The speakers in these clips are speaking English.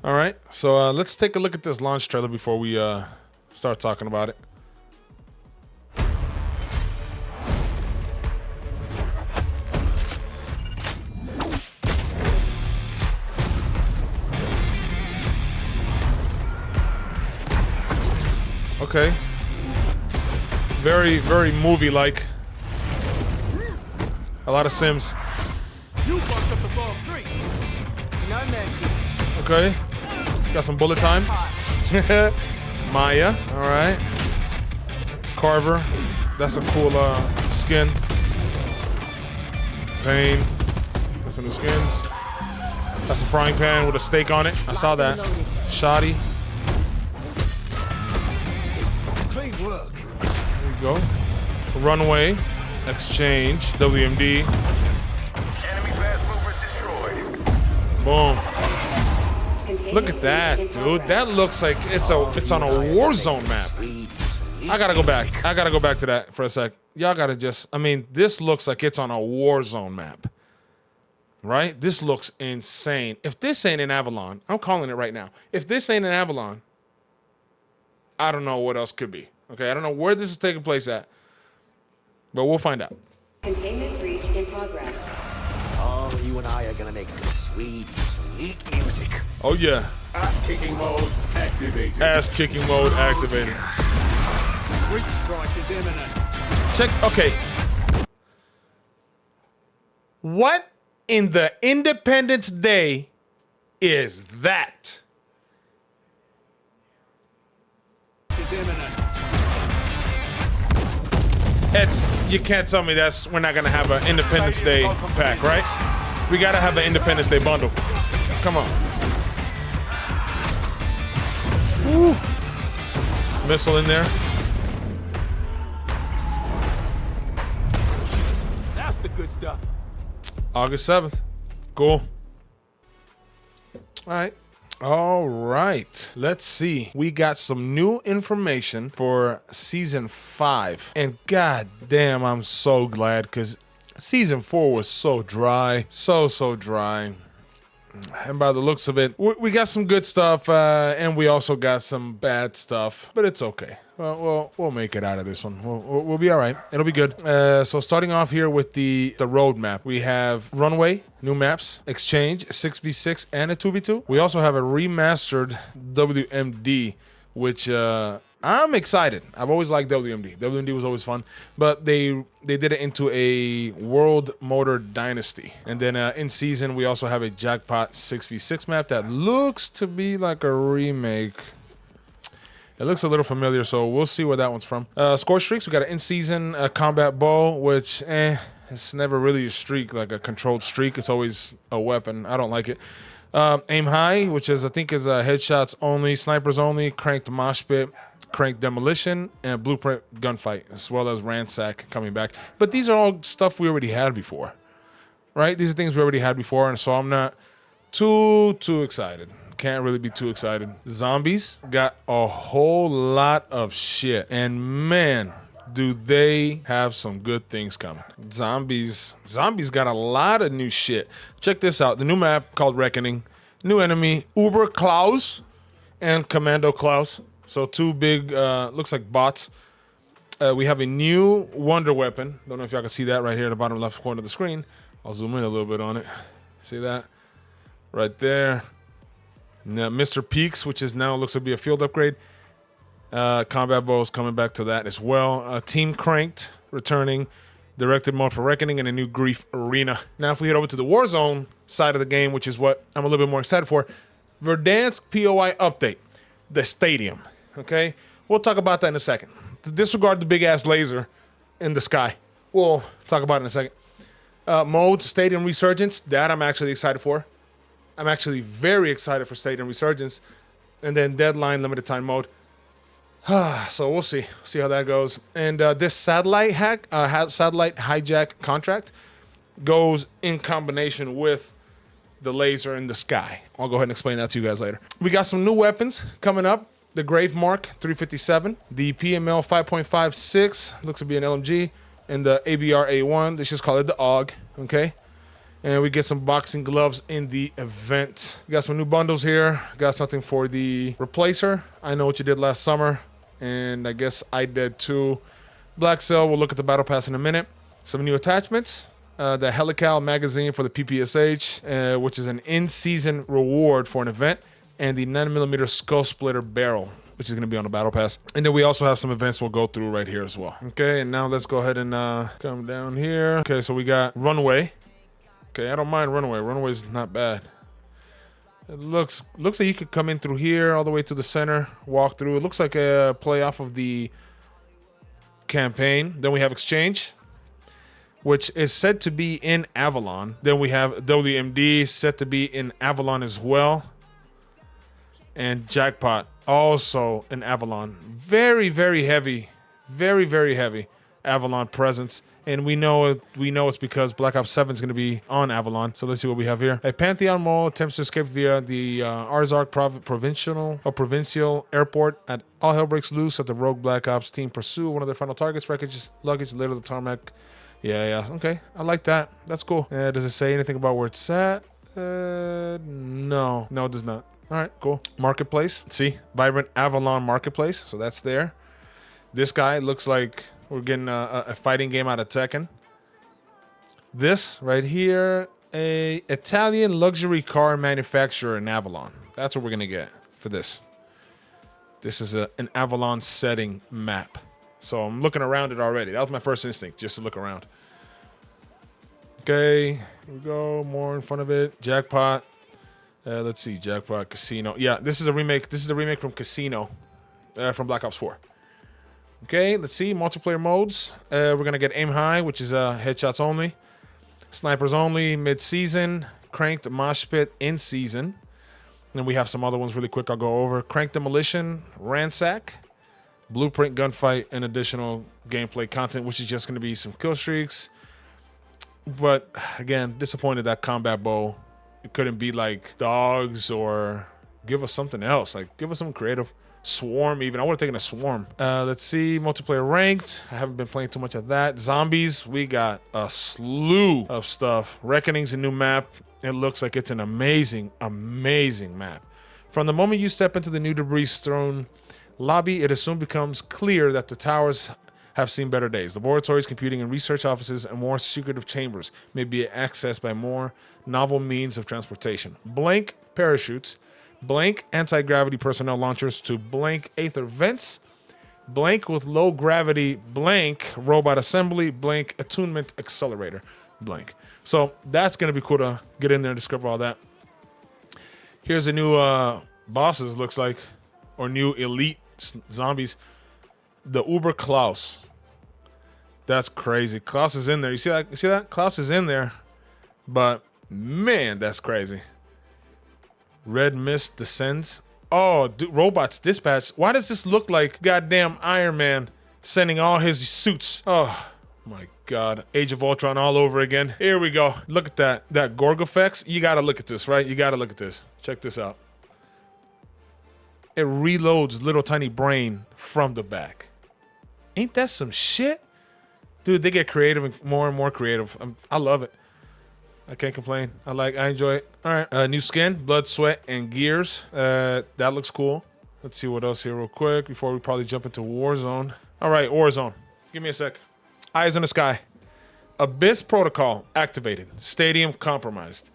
All right, so let's take a look at this launch trailer before we start talking about it. Okay. Very, very movie-like. A lot of Sims. You fucked up the wrong tree. No mercy. Okay. Got some bullet time. Maya. All right. Carver. That's a cool skin. Pain. Got some new skins. That's a frying pan with a steak on it. I saw that. Shoddy. Clean work. There you go. Runway. Exchange. WMD. Enemy fast movers destroyed. Boom. Look at that, dude. That looks like it's on a Warzone map. I gotta go back. I gotta go back to that for a sec. Y'all gotta just, I mean, this looks like it's on a Warzone map. Right? This looks insane. If this ain't an Avalon, I'm calling it right now. If this ain't an Avalon, I don't know what else could be. Okay, I don't know where this is taking place at, but we'll find out. Containment breach in progress. Oh, you and I are gonna make some sweet, sweet music. Oh yeah. Ass-kicking mode activated. Ass kicking mode activated. Breach strike is imminent. Check, okay. What in the Independence Day is that? Is imminent. You can't tell me we're not gonna have an Independence Day pack, right? We gotta have an Independence Day bundle. Come on. Woo. Missile in there. That's the good stuff. August 7th. Cool. All right. Let's see. We got some new information for season 5. And god damn, I'm so glad because season 4 was so dry. So dry. And by the looks of it, we got some good stuff, and we also got some bad stuff, but it's okay. We'll make it out of this one. We'll be all right. It'll be good. So starting off here with the roadmap, we have Runway, new maps, Exchange, 6v6, and a 2v2. We also have a remastered WMD, which I'm excited. I've always liked WMD. WMD was always fun, but they did it into a World Motor Dynasty. And then in season, we also have a Jackpot 6v6 map that looks to be like a remake. It looks a little familiar, so we'll see where that one's from. Score streaks, we got an in-season combat bow, which, it's never really a streak, like a controlled streak. It's always a weapon. I don't like it. Aim high, which I think is headshots only, snipers only, cranked mosh pit, cranked demolition, and blueprint gunfight, as well as ransack coming back. But these are all stuff we already had before, right? These are things we already had before, and so I'm not too excited. Can't really be too excited. Zombies got a whole lot of shit, and man, do they have some good things coming. Zombies got a lot of new shit. Check this out. The new map called Reckoning. New enemy, Uber Klaus and Commando Klaus. So two big, looks like bots. We have a new wonder weapon. Don't know if y'all can see that right here at the bottom left corner of the screen. I'll zoom in a little bit on it. See that? Right there. Now, Mr. Peaks, which is now looks to be a field upgrade. Combat bows coming back to that as well. Team Cranked returning. Directed mode for Reckoning and a new Grief Arena. Now, if we head over to the Warzone side of the game, which is what I'm a little bit more excited for, Verdansk POI update. The stadium. Okay? We'll talk about that in a second. Disregard the big-ass laser in the sky. We'll talk about it in a second. Mode, Stadium Resurgence. That I'm actually excited for. I'm actually very excited for Stadium Resurgence. And then Deadline Limited Time Mode. So we'll see. See how that goes. And this satellite hijack contract goes in combination with the laser in the sky. I'll go ahead and explain that to you guys later. We got some new weapons coming up. The Grave Mark 357, the PML 5.56, looks to be an LMG, and the ABR A1. Let's just call it the AUG, okay? And we get some boxing gloves in the event. We got some new bundles here. Got something for the replacer. I know what you did last summer, and I guess I did too. Black Cell, we'll look at the Battle Pass in a minute. Some new attachments. The Helical magazine for the PPSH, which is an in-season reward for an event. And the 9mm Skull Splitter barrel, which is going to be on the Battle Pass. And then we also have some events we'll go through right here as well. Okay, and now let's go ahead and come down here. Okay, so we got Runway. Okay, I don't mind Runway. Runway's not bad. It looks like you could come in through here all the way to the center, walk through. It looks like a play off of the campaign. Then we have Exchange, which is said to be in Avalon. Then we have WMD, set to be in Avalon as well. And Jackpot, also in Avalon. Very, very heavy. Very, very heavy Avalon presence. And we know it's because Black Ops 7 is going to be on Avalon. So let's see what we have here. A Pantheon Mall attempts to escape via the Arzark provincial airport. At all hell breaks loose at the rogue Black Ops team pursue one of their final targets. Wreckage, luggage, later the tarmac. Yeah. Okay, I like that. That's cool. Does it say anything about where it's at? No, it does not. All right, cool. Marketplace. See, Vibrant Avalon Marketplace. So that's there. This guy looks like we're getting a fighting game out of Tekken. This right here, a Italian luxury car manufacturer in Avalon. That's what we're gonna get for this. This is an Avalon setting map. So I'm looking around it already. That was my first instinct, just to look around. Okay, here we go. More in front of it. Jackpot. Let's see, Jackpot Casino. Yeah, this is a remake. This is the remake from Casino, from Black Ops 4. Okay, let's see multiplayer modes. We're gonna get Aim High, which is headshots only, snipers only, mid-season, Cranked Mosh Pit in season. And we have some other ones really quick. I'll go over Cranked Demolition, Ransack, Blueprint Gunfight, and additional gameplay content, which is just gonna be some kill streaks. But again, disappointed that combat bow. It couldn't be like dogs, or give us something else. Like, give us something creative. Swarm even. I would have taken a Swarm. Let's see. Multiplayer ranked. I haven't been playing too much of that. Zombies. We got a slew of stuff. Reckoning's a new map. It looks like it's an amazing, amazing map. From the moment you step into the new debris strewn lobby, it soon becomes clear that the towers have seen better days. Laboratories, computing, and research offices, and more secretive chambers may be accessed by more novel means of transportation. Blank parachutes, blank anti-gravity personnel launchers to blank aether vents, blank with low gravity, blank robot assembly, blank attunement accelerator, blank. So that's going to be cool to get in there and discover all that. Here's a new bosses, looks like, or new elite zombies. The Uber Klaus. That's crazy. Klaus is in there. You see that? You see that? Klaus is in there. But man, that's crazy. Red Mist descends. Oh, dude, robots dispatch. Why does this look like goddamn Iron Man sending all his suits? Oh my God. Age of Ultron all over again. Here we go. Look at that. That Gorg effects. You gotta look at this, right? You gotta look at this. Check this out. It reloads little tiny brain from the back. Ain't that some shit? Dude, they get creative and more creative. I love it. I can't complain. I enjoy it. All right, new skin, Blood, Sweat, and Gears. That looks cool. Let's see what else here real quick before we probably jump into Warzone. All right, Warzone. Give me a sec. Eyes in the sky. Abyss Protocol activated. Stadium compromised.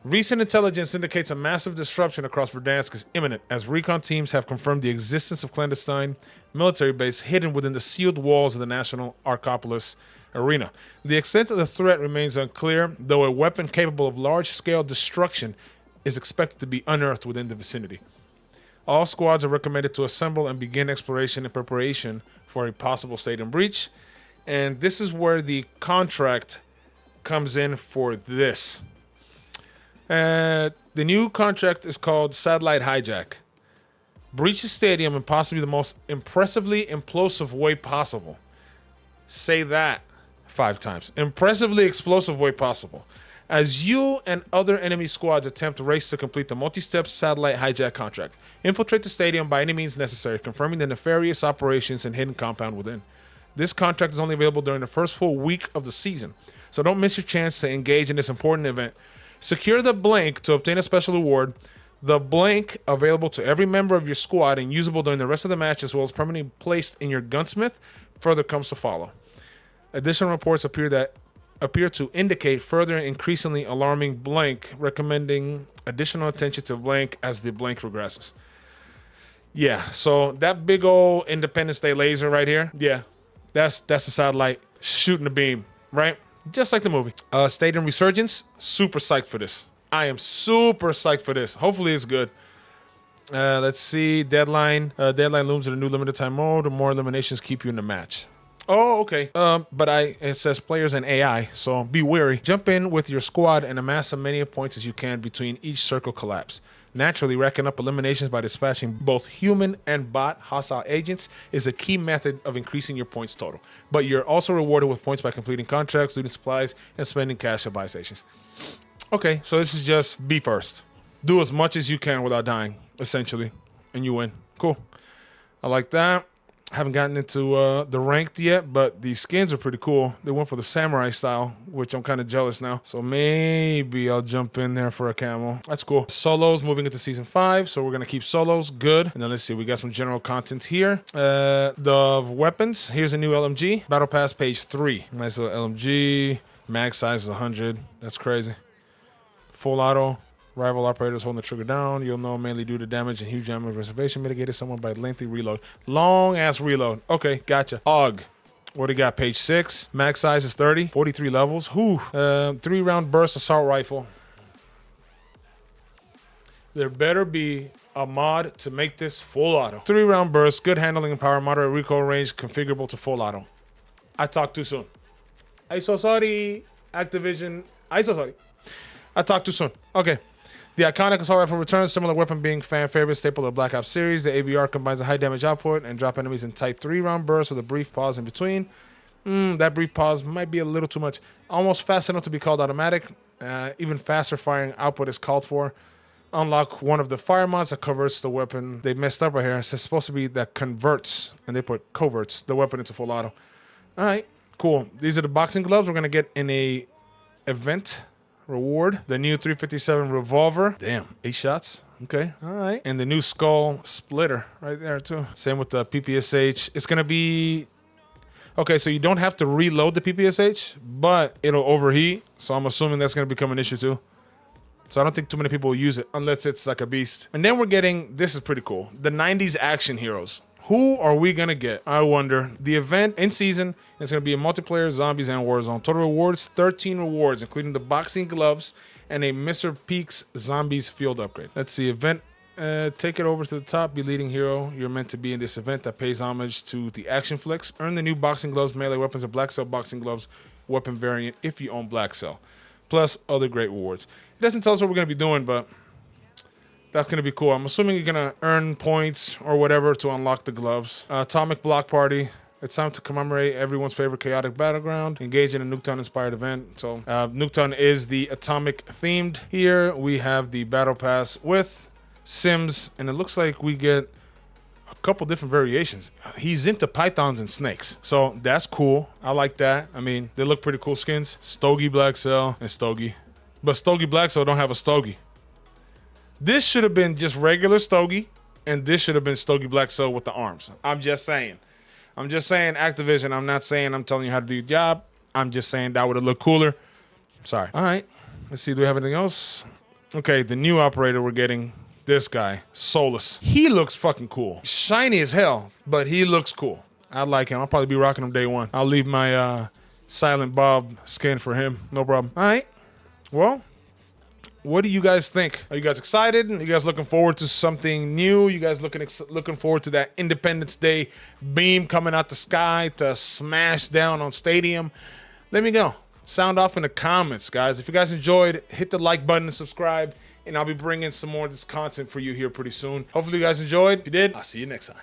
Recent intelligence indicates a massive disruption across Verdansk is imminent, as recon teams have confirmed the existence of clandestine military base hidden within the sealed walls of the National Arcopolis Arena. The extent of the threat remains unclear, though a weapon capable of large-scale destruction is expected to be unearthed within the vicinity. All squads are recommended to assemble and begin exploration in preparation for a possible stadium breach. And this is where the contract comes in for this. The new contract is called Satellite Hijack. Breach the stadium in possibly the most impressively implosive way possible. Say that 5 times. Impressively explosive way possible. As you and other enemy squads attempt to race to complete the multi-step satellite hijack contract. Infiltrate the stadium by any means necessary, confirming the nefarious operations and hidden compound within. This contract is only available during the first full week of the season, so don't miss your chance to engage in this important event. Secure the blank to obtain a special award. The blank available to every member of your squad and usable during the rest of the match, as well as permanently placed in your gunsmith. Further comes to follow. Additional reports appear to indicate further increasingly alarming blank, recommending additional attention to blank as the blank progresses. Yeah, so that big old Independence Day laser right here, yeah, that's the satellite shooting the beam, right? Just like the movie. Stadium Resurgence, super psyched for this. I am super psyched for this. Hopefully it's good. Let's see. Deadline. Deadline looms in a new limited time mode. The more eliminations keep you in the match. Oh, okay. But it says players and AI, so be wary. Jump in with your squad and amass as many points as you can between each circle collapse. Naturally, racking up eliminations by dispatching both human and bot hostile agents is a key method of increasing your points total. But you're also rewarded with points by completing contracts, looting supplies, and spending cash at buy stations. Okay, so this is just be first. Do as much as you can without dying, essentially, and you win. Cool. I like that. Haven't gotten into the ranked yet, but these skins are pretty cool. They went for the samurai style, which I'm kind of jealous now. So maybe I'll jump in there for a camo. That's cool. Solos moving into season 5, so we're gonna keep solos. Good. And then let's see, we got some general content here. The weapons. Here's a new LMG. Battle Pass page 3. Nice little LMG. Mag size is 100. That's crazy. Full auto. Rival operators holding the trigger down. You'll know mainly due to damage and huge ammo reservation mitigated somewhat by lengthy reload. Long ass reload. Okay, gotcha. AUG. What do you got? Page 6. Max size is 30. 43 levels. Whew. 3-round burst assault rifle. There better be a mod to make this full auto. 3-round burst. Good handling and power. Moderate recoil range. Configurable to full auto. I talked too soon. I so sorry. Activision. I so sorry. I talked too soon. Okay. The iconic assault rifle returns, similar weapon being fan favorite staple of the Black Ops series. The ABR combines a high damage output and drop enemies in tight 3-round bursts with a brief pause in between. That brief pause might be a little too much. Almost fast enough to be called automatic. Even faster firing output is called for. Unlock one of the fire mods that converts the weapon. They messed up right here. It's supposed to be that converts, and they put coverts the weapon into full auto. All right, cool. These are the boxing gloves we're going to get in a event reward. The new 357 revolver. Damn, 8 shots. Okay, all right. And the new skull splitter right there too. Same with the PPSH. It's gonna be okay. So you don't have to reload the PPSH, but it'll overheat. So I'm assuming that's gonna become an issue too. So I don't think too many people will use it unless it's like a beast. And then we're getting, this is pretty cool, the 90s action heroes. Who are we gonna get? I wonder. The event in season is gonna be a multiplayer, zombies, and Warzone. Total rewards, 13 rewards, including the boxing gloves and a Mr. Peaks Zombies field upgrade. Let's see, event. Take it over to the top. Be leading hero. You're meant to be in this event that pays homage to the action flicks. Earn the new boxing gloves, melee weapons, and Black Cell boxing gloves weapon variant if you own Black Cell. Plus other great rewards. It doesn't tell us what we're gonna be doing, but that's going to be cool. I'm assuming you're going to earn points or whatever to unlock the gloves. Atomic Block Party. It's time to commemorate everyone's favorite chaotic battleground. Engage in a Nuketown-inspired event. So Nuketown is the atomic themed. Here we have the Battle Pass with Sims, and it looks like we get a couple different variations. He's into pythons and snakes, so that's cool. I like that. I mean, they look pretty cool skins. Stogie Black Cell and Stogie. But Stogie Black Cell don't have a Stogie. This should have been just regular Stogie, and this should have been Stogie Black Cell with the arms. I'm just saying. I'm just saying, Activision. I'm not saying I'm telling you how to do your job. I'm just saying that would have looked cooler. Sorry. All right. Let's see. Do we have anything else? Okay, the new operator we're getting. This guy, Solus. He looks fucking cool. Shiny as hell, but he looks cool. I like him. I'll probably be rocking him day one. I'll leave my Silent Bob skin for him. No problem. All right. Well, what do you guys think? Are you guys excited? Are you guys looking forward to something new? You guys looking forward to that Independence Day beam coming out the sky to smash down on Stadium? Let me know. Sound off in the comments, guys. If you guys enjoyed, hit the like button and subscribe, and I'll be bringing some more of this content for you here pretty soon. Hopefully you guys enjoyed. If you did, I'll see you next time.